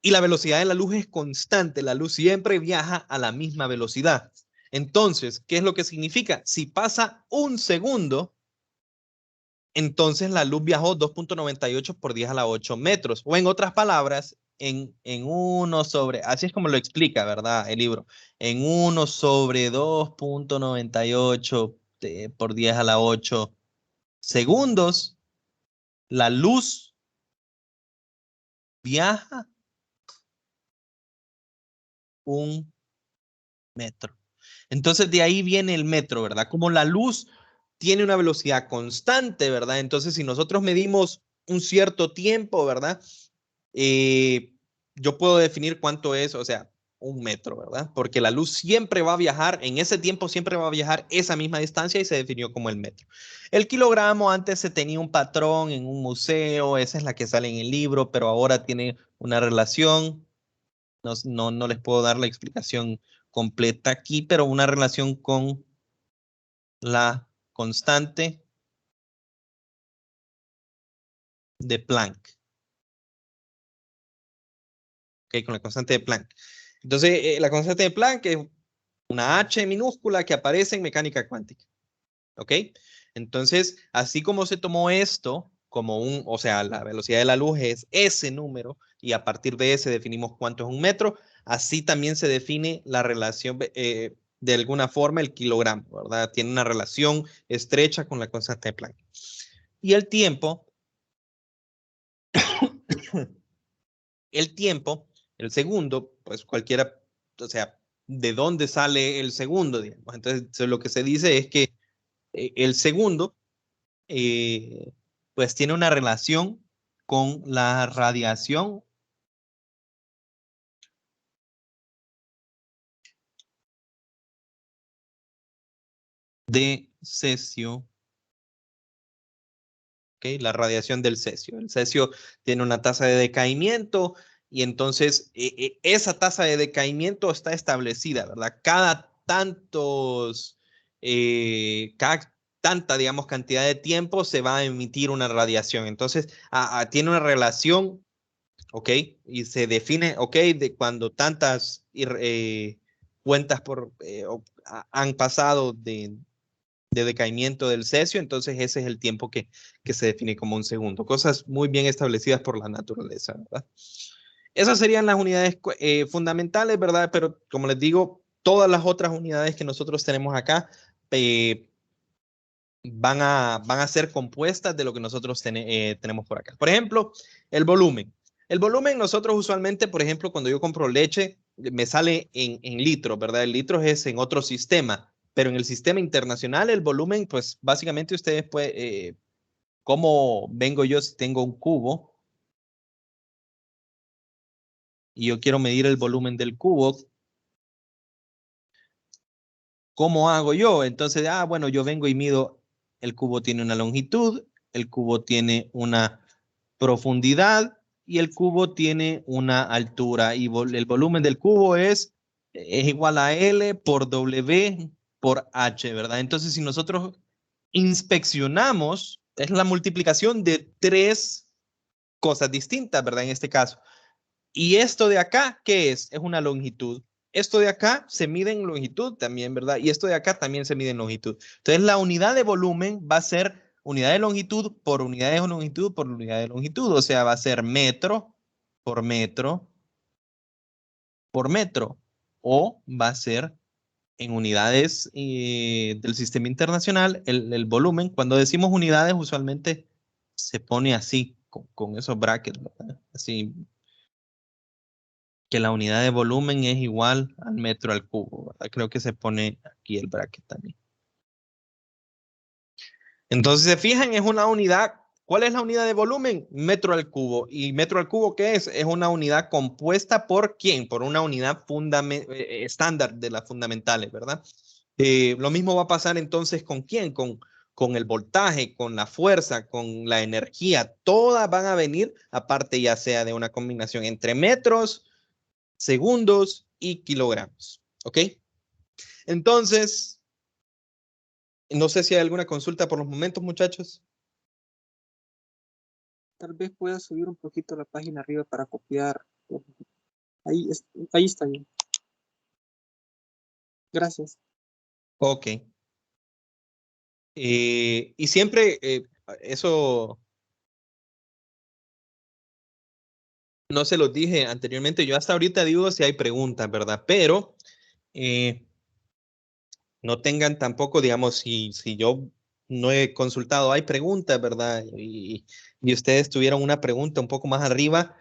S1: Y la velocidad de la luz es constante, la luz siempre viaja a la misma velocidad. Entonces, ¿qué es lo que significa? Si pasa un segundo, entonces la luz viajó 2.98 por 10 a la 8 metros. O en otras palabras, en 1 sobre, así es como lo explica, ¿verdad? El libro. En 1 sobre 2.98 por 10 a la 8 segundos, la luz viaja un metro. Entonces de ahí viene el metro, ¿verdad? Como la luz tiene una velocidad constante, ¿verdad? Entonces si nosotros medimos un cierto tiempo, ¿verdad? Yo puedo definir cuánto es, o sea, un metro, ¿verdad? Porque la luz siempre va a viajar, en ese tiempo siempre va a viajar esa misma distancia y se definió como el metro. El kilogramo antes se tenía un patrón en un museo, esa es la que sale en el libro, pero ahora tiene una relación. No les puedo dar la explicación completa aquí, pero una relación con la constante de Planck. ¿Ok? Con la constante de Planck. Entonces, la constante de Planck es una H minúscula que aparece en mecánica cuántica. ¿Ok? Entonces, así como se tomó esto como o sea, la velocidad de la luz es ese número y a partir de ese definimos cuánto es un metro, así también se define la relación, de alguna forma el kilogramo, ¿verdad? Tiene una relación estrecha con la constante de Planck. Y el tiempo, el segundo, pues cualquiera, o sea, ¿de dónde sale el segundo, digamos? Entonces, lo que se dice es que el segundo, pues tiene una relación con la radiación de cesio, ¿ok? La radiación del cesio. El cesio tiene una tasa de decaimiento y entonces esa tasa de decaimiento está establecida, ¿verdad? Cada tanta, digamos, cantidad de tiempo se va a emitir una radiación. Entonces, tiene una relación, ¿ok? Y se define, ¿ok? De cuando tantas cuentas han pasado de decaimiento del cesio, entonces ese es el tiempo que se define como un segundo. Cosas muy bien establecidas por la naturaleza, ¿verdad? Esas serían las unidades fundamentales, ¿verdad? Pero como les digo, todas las otras unidades que nosotros tenemos acá eh, van a ser compuestas de lo que nosotros tenemos por acá. Por ejemplo, el volumen. El volumen nosotros usualmente, por ejemplo, cuando yo compro leche, me sale en litros, ¿verdad? El litro es en otro sistema, pero en el sistema internacional el volumen, pues básicamente ustedes pueden, ¿cómo vengo yo si tengo un cubo y yo quiero medir el volumen del cubo? ¿Cómo hago yo? Entonces, bueno, yo vengo y mido, el cubo tiene una longitud, el cubo tiene una profundidad y el cubo tiene una altura y el volumen del cubo es igual a L por W por H, ¿verdad? Entonces, si nosotros inspeccionamos, es la multiplicación de tres cosas distintas, ¿verdad? En este caso. Y esto de acá, ¿qué es? Es una longitud. Esto de acá se mide en longitud también, ¿verdad? Y esto de acá también se mide en longitud. Entonces, la unidad de volumen va a ser unidad de longitud por unidad de longitud por unidad de longitud. O sea, va a ser metro por metro por metro. O va a ser en unidades del sistema internacional el volumen. Cuando decimos unidades, usualmente se pone así, con esos brackets, ¿verdad? Así que la unidad de volumen es igual al metro al cubo, ¿verdad? Creo que se pone aquí el bracket también. Entonces, se fijan, es una unidad. ¿Cuál es la unidad de volumen? Metro al cubo. ¿Y metro al cubo qué es? Es una unidad compuesta por ¿quién? Por una unidad estándar de las fundamentales, ¿verdad? Lo mismo va a pasar entonces con quién? Con el voltaje, con la fuerza, con la energía. Todas van a venir, aparte ya sea de una combinación entre metros, segundos y kilogramos. ¿Ok? Entonces, no sé si hay alguna consulta por los momentos, muchachos.
S2: Tal vez pueda subir un poquito la página arriba para copiar. Ahí, ahí está bien. Gracias.
S1: Ok. Y siempre, eso no se los dije anteriormente, yo hasta ahorita digo si hay preguntas, ¿verdad? Pero eh, no tengan tampoco, digamos, si yo no he consultado, hay preguntas, ¿verdad? Y ustedes tuvieron una pregunta un poco más arriba,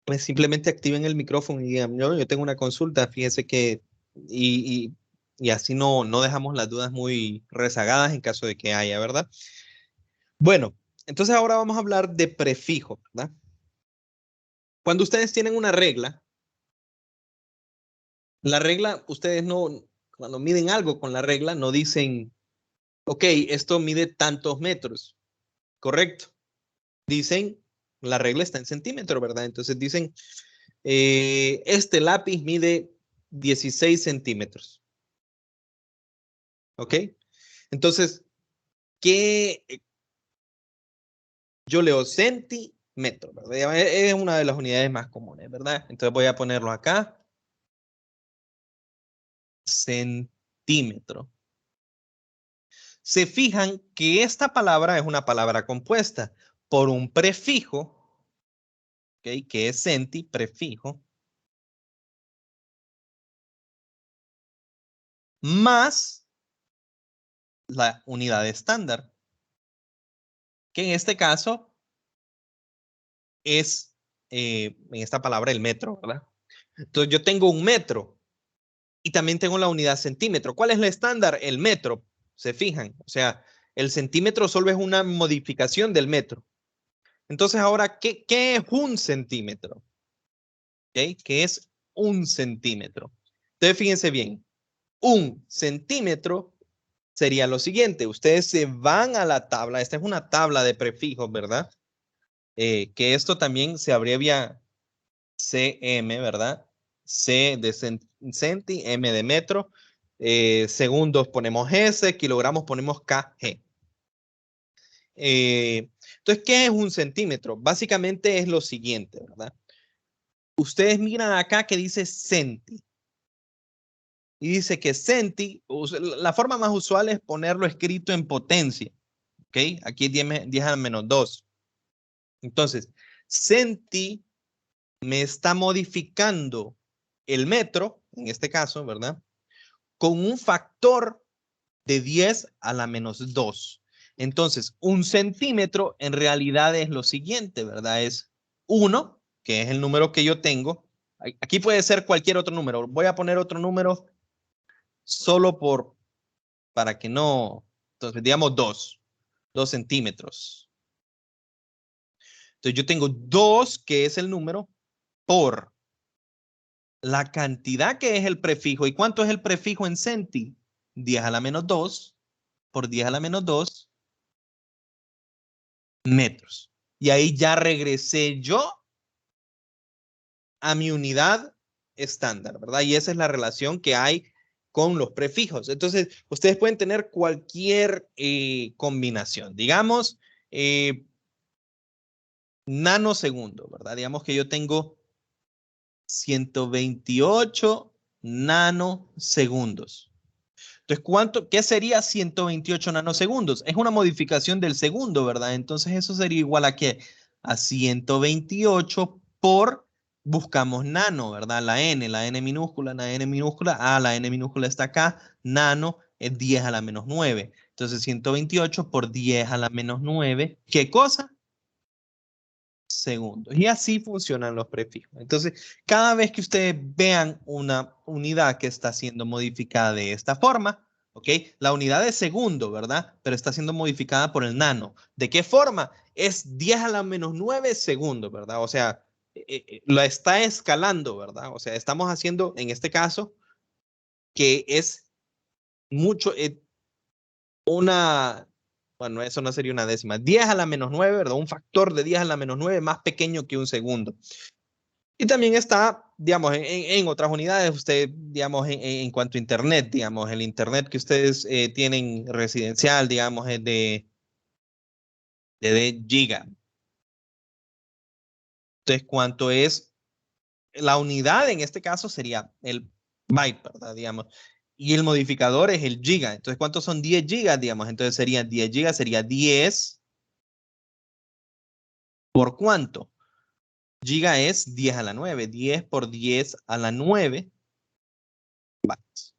S1: pues simplemente activen el micrófono y digan, yo tengo una consulta, fíjense que, y, y así no dejamos las dudas muy rezagadas en caso de que haya, ¿verdad? Bueno, entonces ahora vamos a hablar de prefijo, ¿verdad? Cuando ustedes tienen una regla, la regla, ustedes no, cuando miden algo con la regla, no dicen, ok, esto mide tantos metros, ¿correcto? Dicen, la regla está en centímetros, ¿verdad? Entonces dicen, este lápiz mide 16 centímetros, ¿ok? Entonces, ¿qué? Yo leo centímetro, ¿verdad? Es una de las unidades más comunes, ¿verdad? Entonces voy a ponerlo acá, centímetro. Se fijan que esta palabra es una palabra compuesta por un prefijo, ¿okay? Que es centi, prefijo, más la unidad estándar, que en este caso es, en esta palabra, el metro, ¿verdad? Entonces yo tengo un metro y también tengo la unidad centímetro. ¿Cuál es la estándar? El metro, se fijan. O sea, el centímetro solo es una modificación del metro. Entonces ahora, ¿qué es un centímetro? ¿Okay? ¿Qué es un centímetro? Entonces fíjense bien, un centímetro sería lo siguiente. Ustedes se van a la tabla. Esta es una tabla de prefijos, ¿verdad? Que esto también se abrevia cm, ¿verdad? C de centi, m de metro. Segundos ponemos S, kilogramos ponemos kg. Entonces, ¿qué es un centímetro? Básicamente es lo siguiente, ¿verdad? Ustedes miran acá que dice centi. Y dice que centi, la forma más usual es ponerlo escrito en potencia. ¿Ok? Aquí es 10 a la menos 2. Entonces, centi me está modificando el metro, en este caso, ¿verdad? Con un factor de 10 a la menos 2. Entonces, un centímetro en realidad es lo siguiente, ¿verdad? Es 1, que es el número que yo tengo. Aquí puede ser cualquier otro número. Voy a poner otro número solo para que no, entonces digamos 2 centímetros. Entonces yo tengo 2, que es el número, por la cantidad que es el prefijo. ¿Y cuánto es el prefijo en centi? 10 a la menos 2 por 10 a la menos 2 metros. Y ahí ya regresé yo a mi unidad estándar, ¿verdad? Y esa es la relación que hay con los prefijos. Entonces, ustedes pueden tener cualquier combinación. Digamos, nanosegundo, ¿verdad? Digamos que yo tengo 128 nanosegundos. Entonces, ¿qué sería 128 nanosegundos? Es una modificación del segundo, ¿verdad? Entonces, eso sería igual a ¿qué? A 128 por, buscamos nano, ¿verdad? La N minúscula, la N minúscula está acá, nano es 10 a la menos 9. Entonces, 128 por 10 a la menos 9, ¿qué cosa? Segundos. Y así funcionan los prefijos. Entonces, cada vez que ustedes vean una unidad que está siendo modificada de esta forma, ¿ok? La unidad es segundo, ¿verdad? Pero está siendo modificada por el nano. ¿De qué forma? Es 10 a la menos 9 segundos, ¿verdad? O sea, la está escalando, ¿verdad? O sea, estamos haciendo, en este caso, que es mucho, una, bueno, eso no sería una décima, 10 a la menos 9, ¿verdad? Un factor de 10 a la menos 9 más pequeño que un segundo. Y también está, digamos, en otras unidades, usted, digamos, en cuanto a Internet, digamos, el Internet que ustedes tienen residencial, digamos, es de giga. Entonces, ¿cuánto es la unidad? En este caso sería el byte, ¿verdad? Digamos. Y el modificador es el giga. Entonces, ¿cuántos son 10 gigas, digamos? Entonces, serían 10 gigas, sería 10 por cuánto. Giga es 10 a la 9. 10 por 10 a la 9 bytes.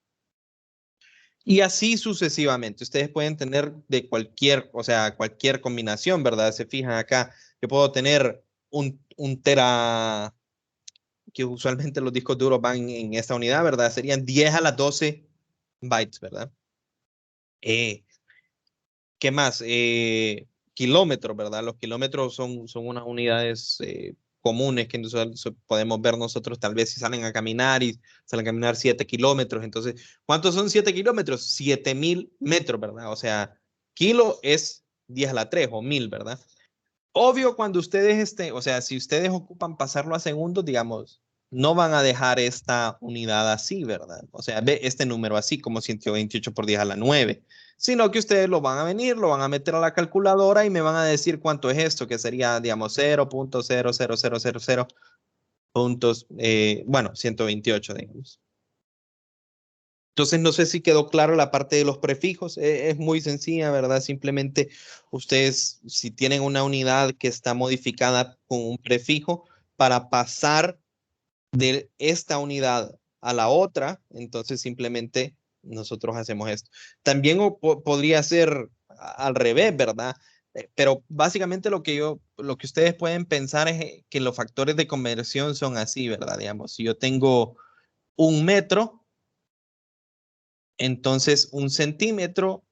S1: Y así sucesivamente. Ustedes pueden tener de cualquier, o sea, cualquier combinación, ¿verdad? Se fijan acá, yo puedo tener un tera, que usualmente los discos duros van en esta unidad, ¿verdad? Serían 10 a las 12 bytes, ¿verdad? Eh, ¿Qué más? Kilómetros, ¿verdad? Los kilómetros son unas unidades comunes que podemos ver nosotros tal vez si salen a caminar y salen a caminar 7 kilómetros. Entonces, ¿cuántos son 7 kilómetros? 7000 metros, ¿verdad? O sea, kilo es 10 a la 3 o 1000, ¿verdad? Obvio, cuando ustedes o sea, si ustedes ocupan pasarlo a segundos, digamos, no van a dejar esta unidad así, ¿verdad? O sea, ve este número así como 128 por 10 a la 9, sino que ustedes lo van a venir, lo van a meter a la calculadora y me van a decir cuánto es esto, que sería, digamos, 0.00000 puntos, bueno, 128, digamos. Entonces, no sé si quedó claro la parte de los prefijos. Es muy sencilla, ¿verdad? Simplemente ustedes, si tienen una unidad que está modificada con un prefijo, para pasar de esta unidad a la otra, entonces simplemente nosotros hacemos esto. También podría ser al revés, ¿verdad? Pero básicamente lo que ustedes pueden pensar es que los factores de conversión son así, ¿verdad? Digamos, si yo tengo 1 metro, entonces 1 centímetro,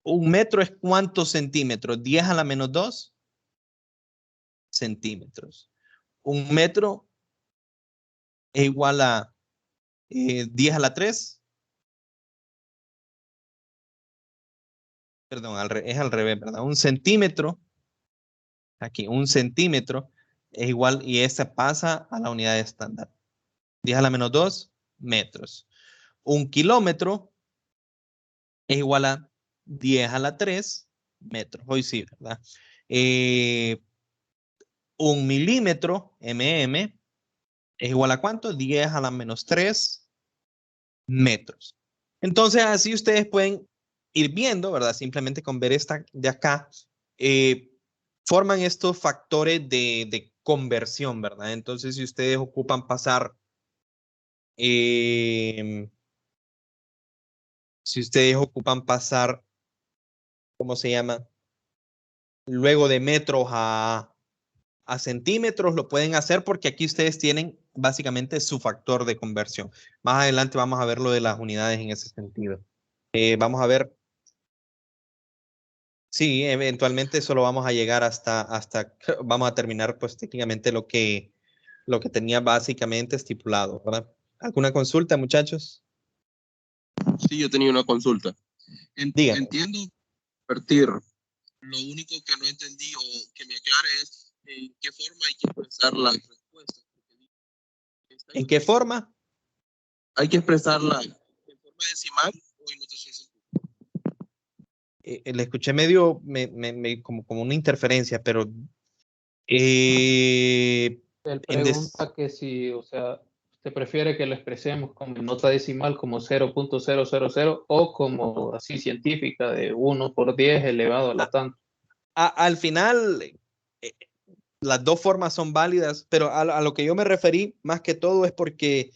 S1: 1 metro es ¿cuántos centímetros? 10⁻²? Centímetros. 1 metro es igual a 10⁻3. Perdón, es al revés, ¿verdad? 1 centímetro, aquí, 1 centímetro es igual, y esta pasa a la unidad estándar. 10⁻², metros. 1 kilómetro es igual a 10⁻3 metros. Hoy sí, ¿verdad? 1 milímetro, es igual a ¿cuánto? 10⁻³ metros. Entonces, así ustedes pueden ir viendo, ¿verdad? Simplemente con ver esta de acá, forman estos factores de conversión, ¿verdad? Entonces, si ustedes ocupan pasar, ¿cómo se llama? Luego de metros a centímetros, lo pueden hacer porque aquí ustedes tienen básicamente su factor de conversión. Más adelante vamos a ver lo de las unidades en ese sentido. Vamos a ver. Sí, eventualmente solo vamos a llegar hasta vamos a terminar pues técnicamente lo que tenía básicamente estipulado, ¿verdad? ¿Alguna consulta, muchachos?
S3: Sí, yo tenía una consulta.
S1: Díganme.
S3: Entiendo convertir. Lo único que no entendí o que me aclare es en qué forma hay que expresar la respuesta.
S1: ¿En qué forma?
S3: Hay que expresarla en forma decimal o en notación científica.
S1: Le escuché medio como una interferencia, pero
S4: Él
S1: en
S4: pregunta que si, o sea, usted prefiere que lo expresemos como nota decimal como 0.000 o como así científica de 1/10 elevado a la tanto.
S1: al final, las dos formas son válidas, pero a lo que yo me referí más que todo es porque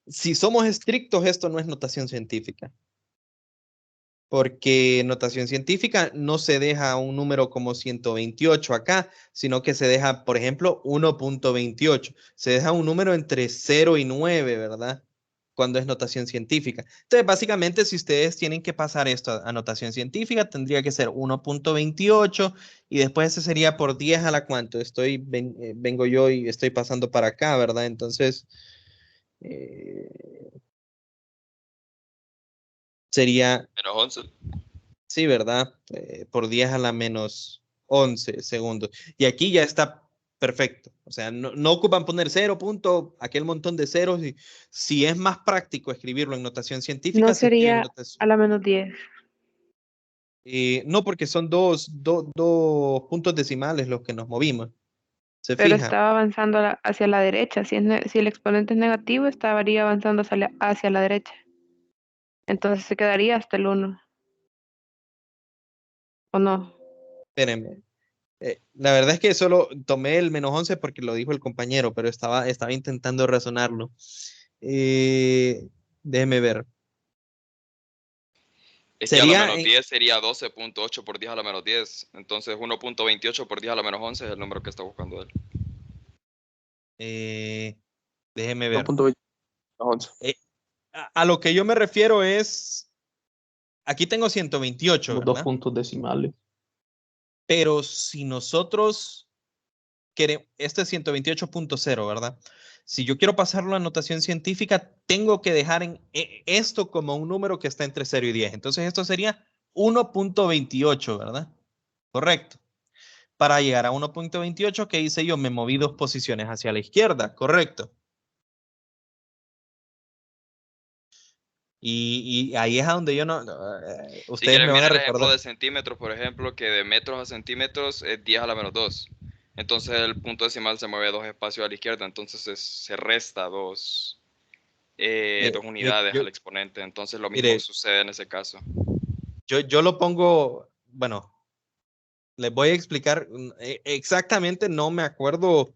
S1: si somos estrictos, esto no es notación científica. Porque notación científica no se deja un número como 128 acá, sino que se deja, por ejemplo, 1.28. Se deja un número entre 0 y 9, ¿verdad? Cuando es notación científica. Entonces, básicamente, si ustedes tienen que pasar esto a notación científica, tendría que ser 1.28 y después ese sería por 10 a la cuánto. Vengo yo y estoy pasando para acá, ¿verdad? Entonces, sería...
S5: -11.
S1: Sí, ¿verdad? Por 10⁻11 segundos. Y aquí ya está perfecto. O sea, no ocupan poner 0 punto, aquel montón de ceros. Y si es más práctico escribirlo en notación científica,
S6: No
S1: se escribe en
S6: sería
S1: notación.
S6: a la -10.
S1: No, porque son dos puntos decimales los que nos movimos. ¿Se
S6: Pero
S1: fija?
S6: estaba avanzando hacia la derecha. Si el exponente es negativo, estaría avanzando hacia la derecha. Entonces se quedaría hasta el 1. ¿O no?
S1: Espérenme. La verdad es que solo tomé el -11 porque lo dijo el compañero, pero estaba intentando razonarlo. Déjeme ver.
S5: Es que a la
S1: Sería
S5: -10 sería 12.8 por 10⁻10. Entonces 1.28 por 10⁻11 es el número que está buscando él.
S1: déjeme ver.
S3: 1.11.
S1: A lo que yo me refiero es, aquí tengo 128,
S4: Los dos
S1: ¿verdad?
S4: puntos decimales.
S1: Pero si nosotros queremos, este es 128.0, ¿verdad? Si yo quiero pasarlo a notación científica, tengo que dejar esto como un número que está entre 0 y 10. Entonces esto sería 1.28, ¿verdad? Correcto. Para llegar a 1.28, ¿qué hice yo? Me moví 2 posiciones hacia la izquierda, correcto. Y ahí es a donde yo no...
S5: Si
S1: ustedes
S5: quieres,
S1: me van
S5: mira
S1: a
S5: el ejemplo
S1: recordar.
S5: de centímetros, por ejemplo, que de metros a centímetros es 10⁻². Entonces el punto decimal se mueve 2 espacios a la izquierda, entonces se resta dos unidades al exponente. Entonces lo mismo
S1: Mire,
S5: sucede en ese caso.
S1: yo lo pongo, bueno, les voy a explicar exactamente, no me acuerdo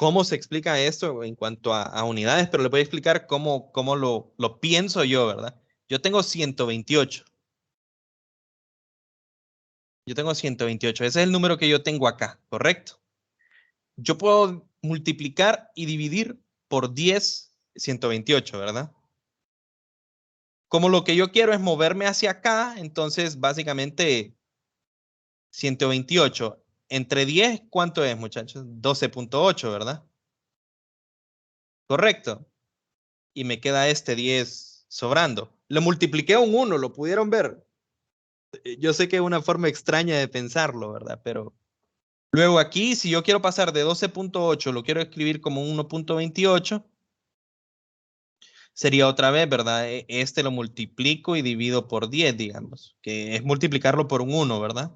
S1: cómo se explica esto en cuanto a unidades, pero le voy a explicar cómo lo pienso yo, ¿verdad? Yo tengo 128. Yo tengo 128. Ese es el número que yo tengo acá, ¿correcto? Yo puedo multiplicar y dividir por 10, 128, ¿verdad? Como lo que yo quiero es moverme hacia acá, entonces básicamente 128 entre 10, ¿cuánto es, muchachos? 12.8, ¿verdad? Correcto. Y me queda este 10 sobrando. Lo multipliqué a un 1, ¿lo pudieron ver? Yo sé que es una forma extraña de pensarlo, ¿verdad? Pero luego aquí, si yo quiero pasar de 12.8, lo quiero escribir como 1.28, sería otra vez, ¿verdad? Este lo multiplico y divido por 10, digamos, que es multiplicarlo por un 1, ¿verdad?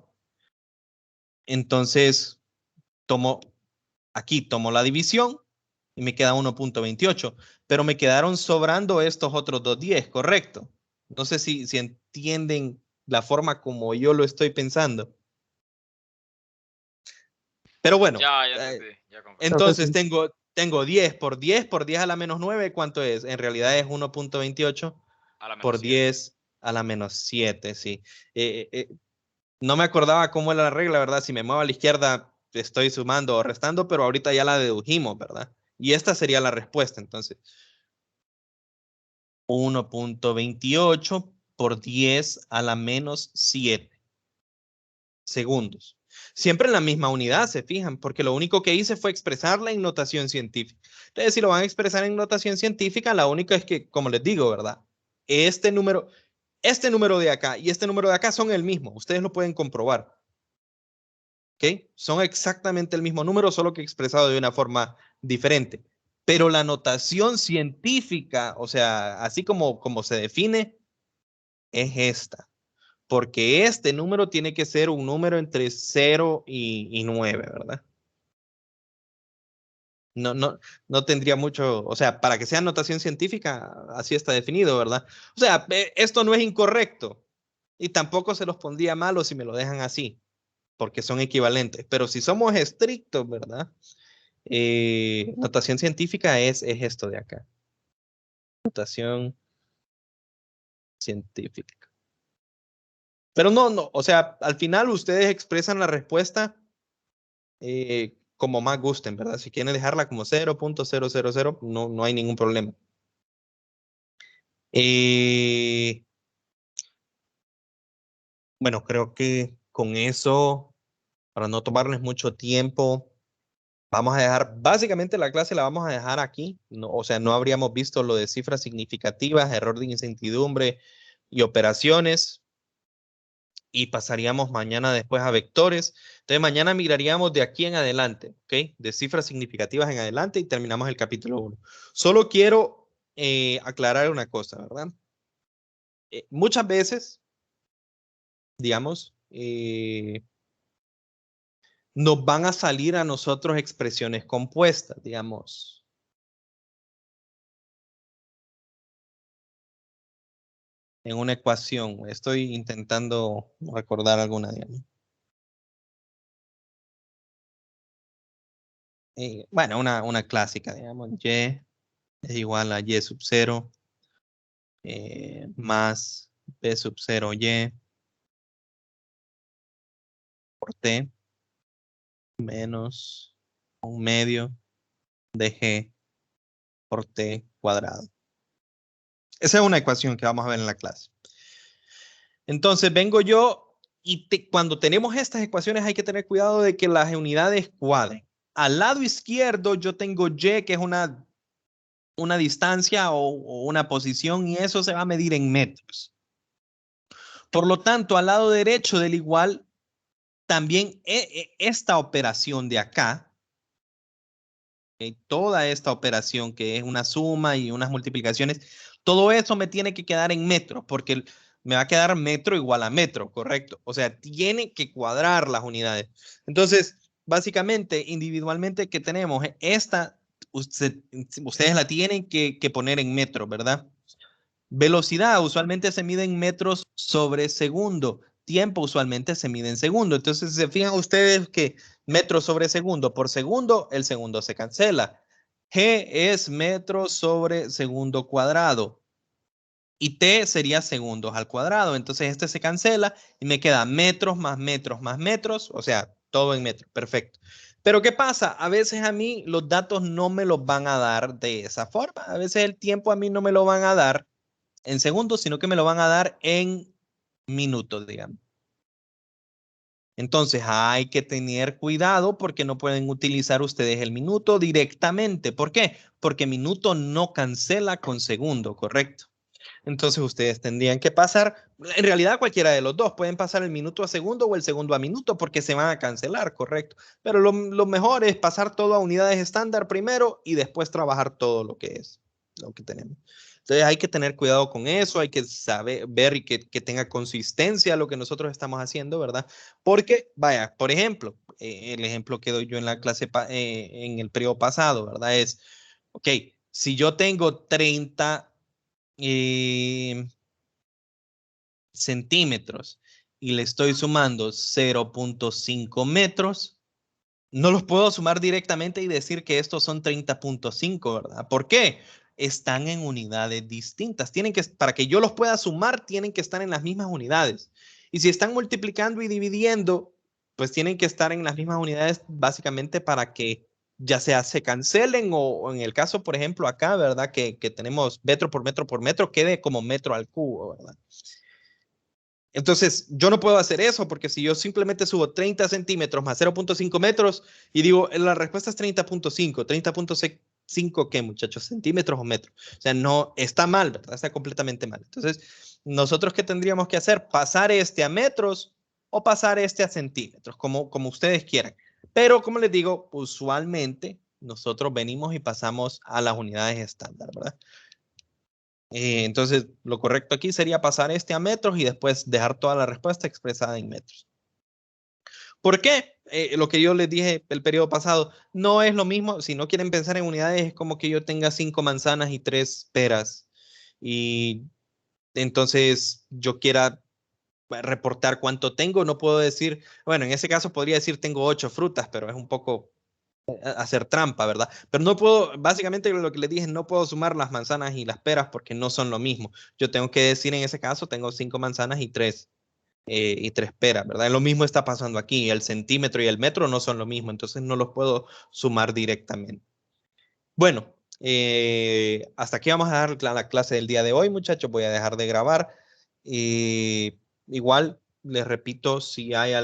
S1: Entonces, tomo la división y me queda 1.28, pero me quedaron sobrando estos otros dos 10, ¿correcto? No sé si entienden la forma como yo lo estoy pensando. Pero bueno,
S5: Ya entendí, ya comprendí.
S1: entonces tengo 10 por 10 por 10 a la menos 9, ¿cuánto es? En realidad es 1.28
S5: A la menos
S1: por
S5: 7.
S1: 10 a la menos 7, sí. No me acordaba cómo era la regla, ¿verdad? Si me muevo a la izquierda, estoy sumando o restando, pero ahorita ya la dedujimos, ¿verdad? Y esta sería la respuesta, entonces. 1.28 por 10 a la menos 7 segundos. Siempre en la misma unidad, se fijan, porque lo único que hice fue expresarla en notación científica. Entonces, si lo van a expresar en notación científica, la única es que, como les digo, ¿verdad? Este número de acá y este número de acá son el mismo. Ustedes lo pueden comprobar. ¿Ok? Son exactamente el mismo número, solo que expresado de una forma diferente. Pero la notación científica, o sea, así como se define, es esta. Porque este número tiene que ser un número entre 0 y 9, ¿verdad? No tendría mucho, o sea, para que sea notación científica, así está definido, ¿verdad? O sea, esto no es incorrecto y tampoco se los pondría malo si me lo dejan así, porque son equivalentes. Pero si somos estrictos, ¿verdad? Notación científica es esto de acá. Notación científica. Pero no, o sea, al final ustedes expresan la respuesta como más gusten, ¿verdad? Si quieren dejarla como 0.000, no hay ningún problema. Bueno, creo que con eso, para no tomarles mucho tiempo, vamos a dejar, básicamente la clase la vamos a dejar aquí. No, o sea, no habríamos visto lo de cifras significativas, error de incertidumbre y operaciones. Y pasaríamos mañana después a vectores. Entonces mañana migraríamos de aquí en adelante, ¿ok? De cifras significativas en adelante y terminamos el capítulo 1. Solo quiero aclarar una cosa, ¿verdad? Muchas veces, digamos, nos van a salir a nosotros expresiones compuestas, digamos. En una ecuación. Estoy intentando recordar alguna, digamos. Bueno, una clásica, digamos. Y es igual a y sub 0 más b sub 0 y por t menos un medio de g por t cuadrado. Esa es una ecuación que vamos a ver en la clase. Entonces vengo yo y cuando tenemos estas ecuaciones hay que tener cuidado de que las unidades cuadren. Al lado izquierdo yo tengo y, que es una distancia o una posición, y eso se va a medir en metros. Por lo tanto, al lado derecho del igual, también esta operación de acá, toda esta operación que es una suma y unas multiplicaciones, todo eso me tiene que quedar en metros, porque me va a quedar metro igual a metro, ¿correcto? O sea, tiene que cuadrar las unidades. Entonces, básicamente, individualmente que tenemos, esta, ustedes la tienen que poner en metros, ¿verdad? Velocidad usualmente se mide en metros sobre segundo. tiempo usualmente se mide en segundo. Entonces, se fijan ustedes que metros sobre segundo por segundo, el segundo se cancela. G es metros sobre segundo cuadrado. Y T sería segundos al cuadrado. Entonces, este se cancela y me queda metros más metros más metros. O sea, todo en metros. Perfecto. Pero ¿qué pasa? A veces a mí los datos no me los van a dar de esa forma. A veces el tiempo a mí no me lo van a dar en segundos, sino que me lo van a dar en minutos, digamos. Entonces hay que tener cuidado porque no pueden utilizar ustedes el minuto directamente. ¿Por qué? Porque minuto no cancela con segundo, ¿correcto? Entonces ustedes tendrían que pasar, en realidad cualquiera de los dos, pueden pasar el minuto a segundo o el segundo a minuto porque se van a cancelar, ¿correcto? Pero lo mejor es pasar todo a unidades estándar primero y después trabajar todo lo que es, lo que tenemos. Entonces hay que tener cuidado con eso, hay que saber, ver y que tenga consistencia lo que nosotros estamos haciendo, ¿verdad? Porque, vaya, por ejemplo, el ejemplo que doy yo en la clase, en el periodo pasado, ¿verdad? Es, ok, si yo tengo 30 centímetros y le estoy sumando 0.5 metros, no los puedo sumar directamente y decir que estos son 30.5, ¿verdad? ¿Por qué? Están en unidades distintas. Tienen que, para que yo los pueda sumar, tienen que estar en las mismas unidades. Y si están multiplicando y dividiendo, pues tienen que estar en las mismas unidades básicamente para que ya sea se cancelen o en el caso, por ejemplo, acá, ¿verdad? Que tenemos metro por metro, quede como metro al cubo, ¿verdad? Entonces, yo no puedo hacer eso porque si yo simplemente subo 30 centímetros más 0.5 metros y digo, la respuesta es 30.5, 30.5, ¿qué, muchachos? ¿Centímetros o metros? O sea, no, está mal, ¿verdad? Está completamente mal. Entonces, nosotros, ¿qué tendríamos que hacer? Pasar este a metros o pasar este a centímetros, como ustedes quieran. Pero, como les digo, usualmente nosotros venimos y pasamos a las unidades estándar, ¿verdad? Entonces, lo correcto aquí sería pasar este a metros y después dejar toda la respuesta expresada en metros. ¿Por qué? Lo que yo les dije el periodo pasado, no es lo mismo, si no quieren pensar en unidades, es como que yo tenga 5 manzanas y 3 peras. Y entonces yo quiera reportar cuánto tengo, no puedo decir, bueno, en ese caso podría decir tengo 8 frutas, pero es un poco hacer trampa, ¿verdad? Pero no puedo, básicamente lo que les dije, no puedo sumar las manzanas y las peras porque no son lo mismo. Yo tengo que decir en ese caso, tengo 5 manzanas y 3 peras, ¿verdad? Lo mismo está pasando aquí, el centímetro y el metro no son lo mismo, entonces no los puedo sumar directamente. Bueno, hasta aquí vamos a dar la clase del día de hoy, muchachos, voy a dejar de grabar. Igual, les repito, si hay algo